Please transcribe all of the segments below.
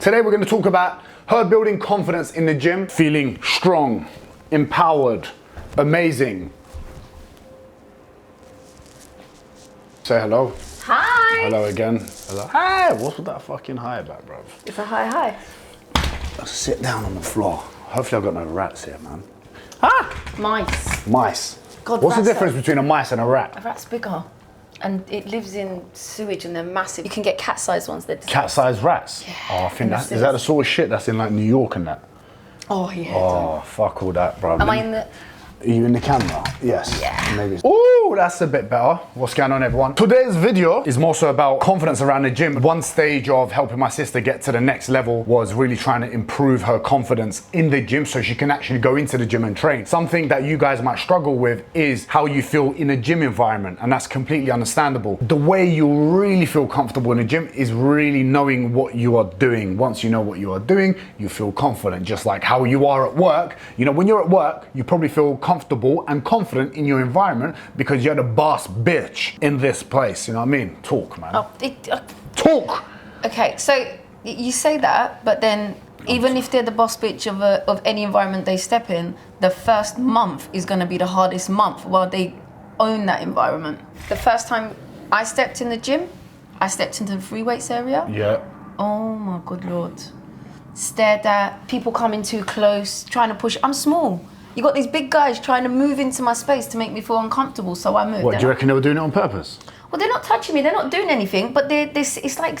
Today we're going to talk about her building confidence in the gym, feeling strong, empowered, amazing. Say hello. Hi. Hello again. Hello. Hi. What's with that fucking hi about, bruv? It's a hi. Let's sit down on the floor. Hopefully I've got no rats here, man. Ah! Mice. Mice. God, what's the difference between a mice and a rat? A rat's bigger. And it lives in sewage and they're massive. You can get cat-sized ones. Cat-sized rats? Yeah. Oh, I think is that the sort of shit that's in like New York and that? Oh, yeah. Oh, fuck all that, bro. Am I in the... Are you in the camera? Yes. Yeah. Maybe. Ooh, that's a bit better. What's going on, everyone? Today's video is more so about confidence around the gym. One stage of helping my sister get to the next level was really trying to improve her confidence in the gym so she can actually go into the gym and train. Something that you guys might struggle with is how you feel in a gym environment, and that's completely understandable. The way you really feel comfortable in the gym is really knowing what you are doing. Once you know what you are doing, you feel confident, just like how you are at work. You know, when you're at work, you probably feel comfortable and confident in your environment because you're the boss bitch in this place. You know what I mean? Talk, man. Talk. Okay, so you say that, but then even if they're the boss bitch of any environment they step in, the first month is going to be the hardest month while they own that environment. The first time I stepped in the gym, I stepped into the free weights area. Yeah. Oh my good Lord. Stared at, people coming too close, trying to push. I'm small. You got these big guys trying to move into my space to make me feel uncomfortable, so I moved. What, do you reckon they were doing it on purpose? Well, they're not touching me, they're not doing anything, but it's like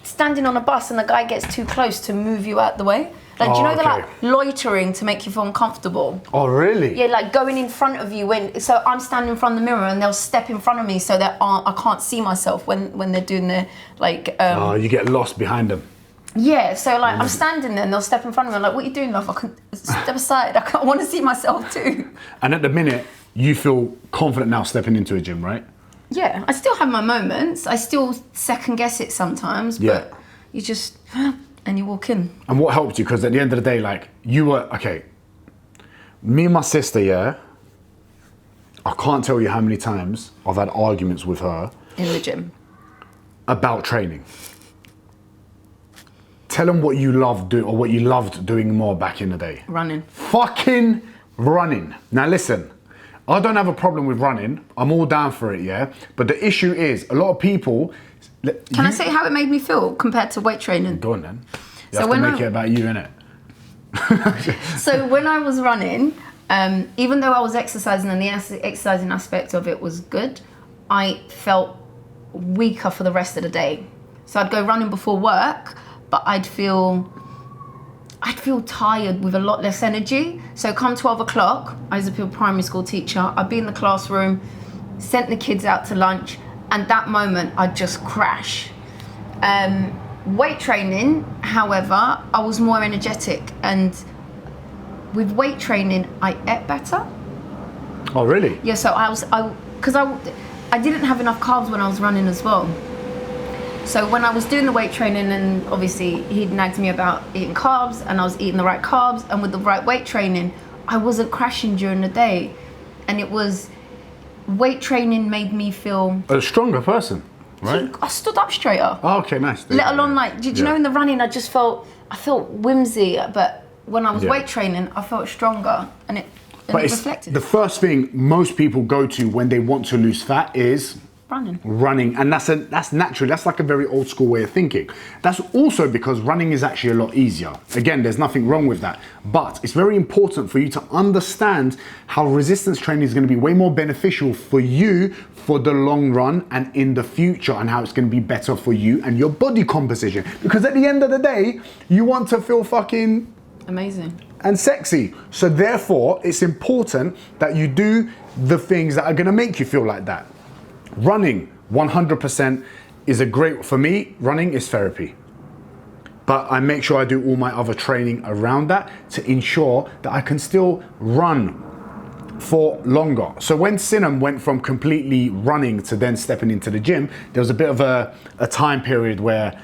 standing on a bus and the guy gets too close to move you out the way. Like, do you know they're like loitering to make you feel uncomfortable? Oh, really? Yeah, like going in front of you so I'm standing in front of the mirror and they'll step in front of me so that I can't see myself when they're doing their, like... oh, you get lost behind them. Yeah, so like I'm standing there and they'll step in front of me. I'm like, what are you doing, love? I can step aside. I want to see myself too. And at the minute, you feel confident now stepping into a gym, right? Yeah, I still have my moments. I still second guess it sometimes, but you just, and you walk in. And what helped you? Because at the end of the day, like you were, okay, me and my sister, yeah, I can't tell you how many times I've had arguments with her. In the gym. About training. Tell them what you love doing or what you loved doing more back in the day. Running. Fucking running. Now listen, I don't have a problem with running. I'm all down for it, yeah? But the issue is, a lot of people... Can I say how it made me feel compared to weight training? Go on then. You have to make it about you, innit? So when I was running, even though I was exercising and the exercising aspect of it was good, I felt weaker for the rest of the day. So I'd go running before work, but I'd feel tired with a lot less energy. So come 12 o'clock, I was a primary school teacher, I'd be in the classroom, sent the kids out to lunch, and that moment I'd just crash. Weight training, however, I was more energetic, and with weight training, I ate better. Oh, really? Yeah, so because I didn't have enough carbs when I was running as well. So when I was doing the weight training, and obviously he'd nagged me about eating carbs, and I was eating the right carbs, and with the right weight training, I wasn't crashing during the day. And it was, weight training made me feel... A stronger person, right? I stood up straighter. Oh, okay, nice. Let alone like, did you know in the running, I felt whimsy, but when I was weight training, I felt stronger, and it reflected. The first thing most people go to when they want to lose fat is... Running, and that's natural. That's like a very old school way of thinking. That's also because running is actually a lot easier. Again, there's nothing wrong with that, but it's very important for you to understand how resistance training is going to be way more beneficial for you for the long run and in the future, and how it's going to be better for you and your body composition. Because at the end of the day, you want to feel fucking amazing and sexy. So therefore, it's important that you do the things that are going to make you feel like that. Running 100% is for me, running is therapy. But I make sure I do all my other training around that to ensure that I can still run for longer. So when Sinem went from completely running to then stepping into the gym, there was a bit of a time period where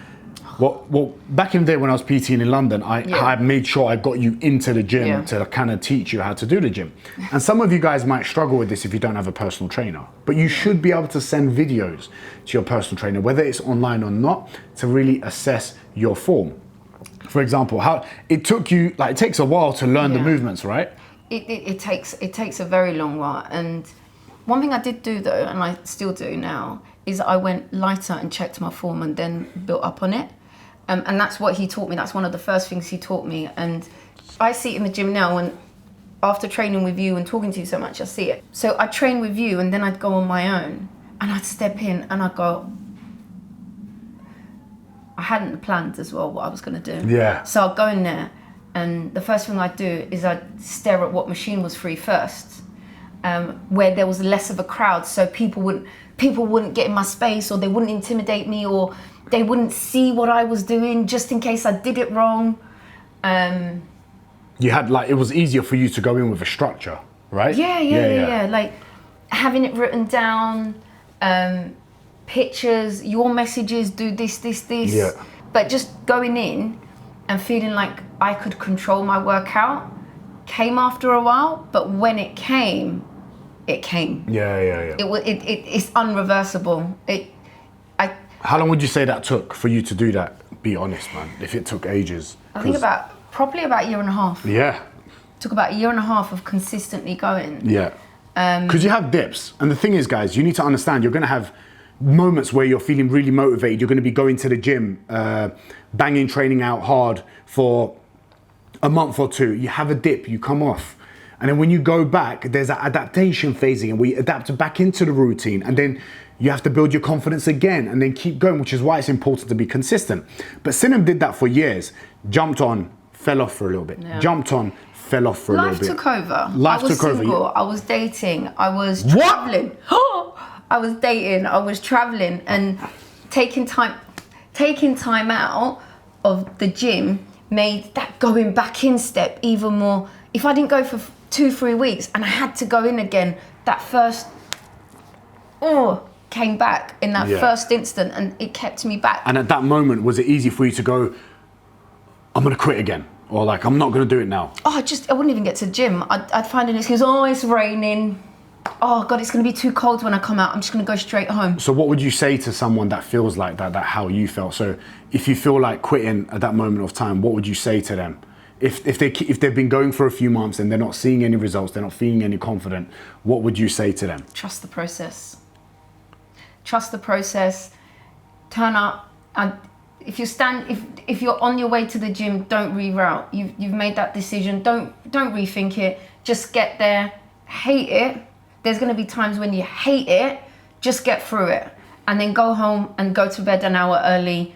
Well, back in the day when I was PTing in London, I made sure I got you into the gym to kind of teach you how to do the gym. And some of you guys might struggle with this if you don't have a personal trainer, but you should be able to send videos to your personal trainer, whether it's online or not, to really assess your form. for example? How it took you, like, it takes a while to learn the movements, right? It takes a very long while. And one thing I did do though, and I still do now, is I went lighter and checked my form and then built up on it. And that's what he taught me. That's one of the first things he taught me. And I see it in the gym now, and after training with you and talking to you so much, I see it. So I train with you, and then I'd go on my own, and I'd step in and I'd go, I hadn't planned as well what I was going to do. Yeah. So I'd go in there, and the first thing I'd do is I'd stare at what machine was free first, where there was less of a crowd, so people wouldn't get in my space, or they wouldn't intimidate me, or they wouldn't see what I was doing just in case I did it wrong. You had, like, it was easier for you to go in with a structure, right? Yeah. Like having it written down, pictures, your messages, do this. Yeah. But just going in and feeling like I could control my workout came after a while, but when it came. Yeah. It's unreversible. How long would you say that took for you to do that? Be honest, man. If it took ages. I think probably about a year and a half. Yeah. Took about a year and a half of consistently going. Yeah. Because you have dips. And the thing is, guys, you need to understand, you're going to have moments where you're feeling really motivated. You're going to be going to the gym, banging training out hard for a month or two. You have a dip, you come off. And then when you go back, there's that adaptation phasing, and we adapt back into the routine. And then you have to build your confidence again and then keep going, which is why it's important to be consistent. But Sinem did that for years. Jumped on, fell off for a little bit. Yeah. Jumped on, fell off for a little bit. Life took over. Life took over. Single, I was dating. I was traveling. I was dating. I was traveling and taking time out of the gym made that going back in step even more. If I didn't go for 2-3 weeks and I had to go in again, that first came back in that first instant, and it kept me back. And at that moment, was it easy for you to go, I'm gonna quit again? Or like, I'm not gonna do it now? I wouldn't even get to the gym. I'd find an excuse, it's raining. Oh God, it's gonna be too cold when I come out. I'm just gonna go straight home. So what would you say to someone that feels like that how you felt? So if you feel like quitting at that moment of time, what would you say to them? If they've been going for a few months and they're not seeing any results, they're not feeling any confident, what would you say to them? Trust the process. Trust the process. Turn up, and if you're on your way to the gym, don't reroute. You've made that decision. Don't rethink it. Just get there. Hate it. There's going to be times when you hate it. Just get through it, and then go home and go to bed an hour early,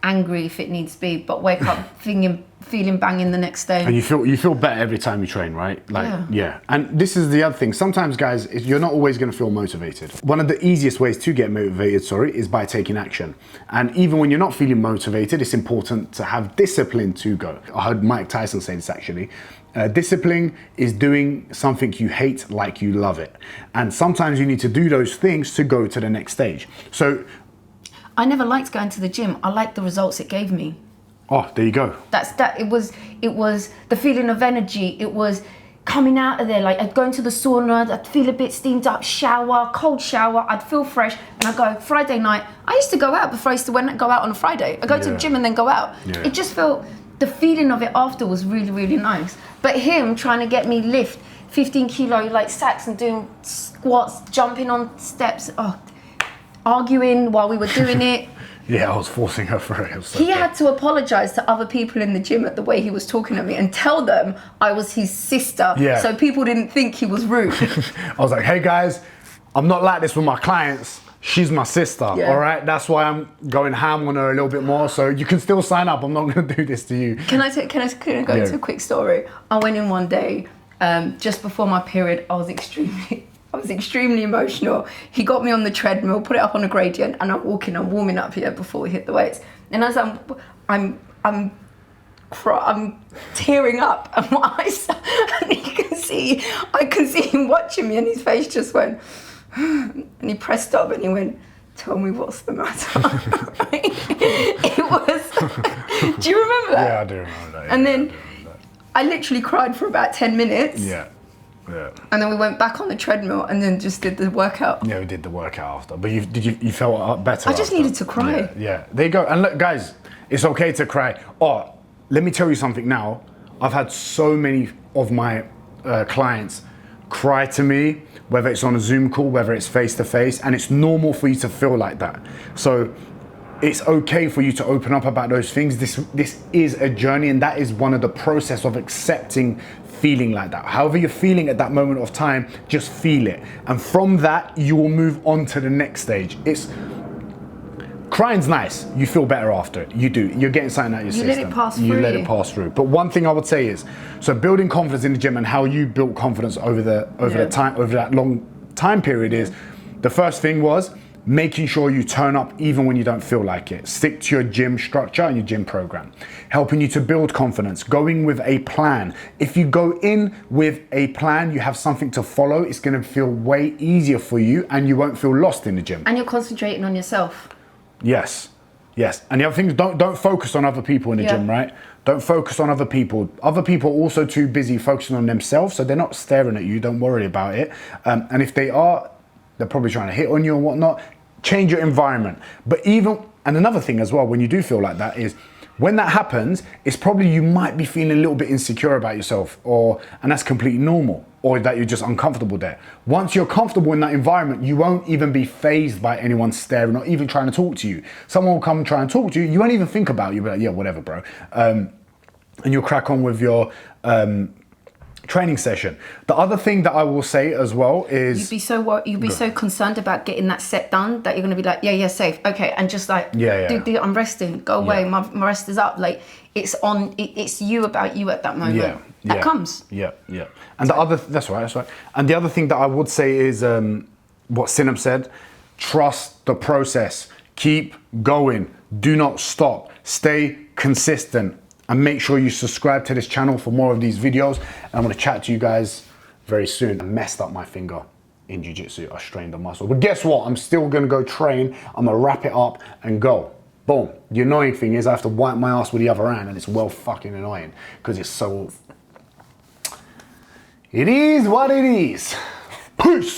angry if it needs to be, but wake up feeling banging the next day. And you feel better every time you train, right? Like, yeah. And this is the other thing. Sometimes, guys, you're not always going to feel motivated. One of the easiest ways to get motivated, is by taking action. And even when you're not feeling motivated, it's important to have discipline to go. I heard Mike Tyson say this actually. Discipline is doing something you hate like you love it. And sometimes you need to do those things to go to the next stage. So I never liked going to the gym. I liked the results it gave me. Oh, there you go. It was the feeling of energy. It was coming out of there. Like, I'd go into the sauna, I'd feel a bit steamed up, cold shower, I'd feel fresh, and I'd go Friday night. I used to go out before I used to go out on a Friday. I'd go to the gym and then go out. Yeah. It just felt, the feeling of it after was really, really nice. But him trying to get me lift 15 kilo like sacks and doing squats, jumping on steps, arguing while we were doing it. Yeah, I was forcing her through it. He had to apologise to other people in the gym at the way he was talking to me and tell them I was his sister, so people didn't think he was rude. I was like, hey guys, I'm not like this with my clients. She's my sister, all right? That's why I'm going ham on her a little bit more, so you can still sign up. I'm not going to do this to you. Can I go into a quick story? I went in one day, just before my period. I was extremely emotional. He got me on the treadmill, put it up on a gradient, and I'm warming up here before we hit the weights. And as I'm tearing up, and my eyes, and I can see him watching me, and his face just went, and he pressed stop, and he went, "Tell me what's the matter." It was. Do you remember that? Yeah, I do remember that. And then I literally cried for about 10 minutes. Yeah. And then we went back on the treadmill and then just did the workout. Yeah, we did the workout after. But you felt better? I just needed to cry. Yeah, there you go. And look, guys, it's okay to cry. Oh, let me tell you something now. I've had so many of my clients cry to me, whether it's on a Zoom call, whether it's face to face, and it's normal for you to feel like that. So it's okay for you to open up about those things. This is a journey, and that is one of the process of accepting feeling like that. However you're feeling at that moment of time, just feel it. And from that, you will move on to the next stage. Crying's nice. You feel better after it. You do. You're getting something out of your system. You let it pass through. You let it pass through. But one thing I would say is, so building confidence in the gym and how you built confidence over that long time period is, the first thing was making sure you turn up even when you don't feel like it. Stick to your gym structure and your gym program. Helping you to build confidence, going with a plan. If you go in with a plan, you have something to follow, it's gonna feel way easier for you and you won't feel lost in the gym. And you're concentrating on yourself. Yes. And the other thing is don't focus on other people in the gym, right? Don't focus on other people. Other people are also too busy focusing on themselves, so they're not staring at you, don't worry about it. And if they are, they're probably trying to hit on you and whatnot. Change your environment. And another thing as well, when you do feel like that is, when that happens, it's probably you might be feeling a little bit insecure about yourself, and that's completely normal, or that you're just uncomfortable there. Once you're comfortable in that environment, you won't even be fazed by anyone staring or even trying to talk to you. Someone will come and try and talk to you, you won't even think about it. You'll be like, yeah, whatever, bro. And you'll crack on with your training session. The other thing that I will say as well is you'd be so concerned about getting that set done that you're going to be like, yeah, safe, okay, and just like, dude, I'm resting, go away, my rest is up. Like it's you about you at that moment. That comes. Yeah. And that's right. And the other thing that I would say is what Sinem said: trust the process, keep going, do not stop, stay consistent. And make sure you subscribe to this channel for more of these videos. And I'm gonna chat to you guys very soon. I messed up my finger in jiu-jitsu. I strained the muscle. But guess what? I'm still gonna go train. I'm gonna wrap it up and go. Boom. The annoying thing is I have to wipe my ass with the other hand, and it's well fucking annoying because it's so... It is what it is. Peace.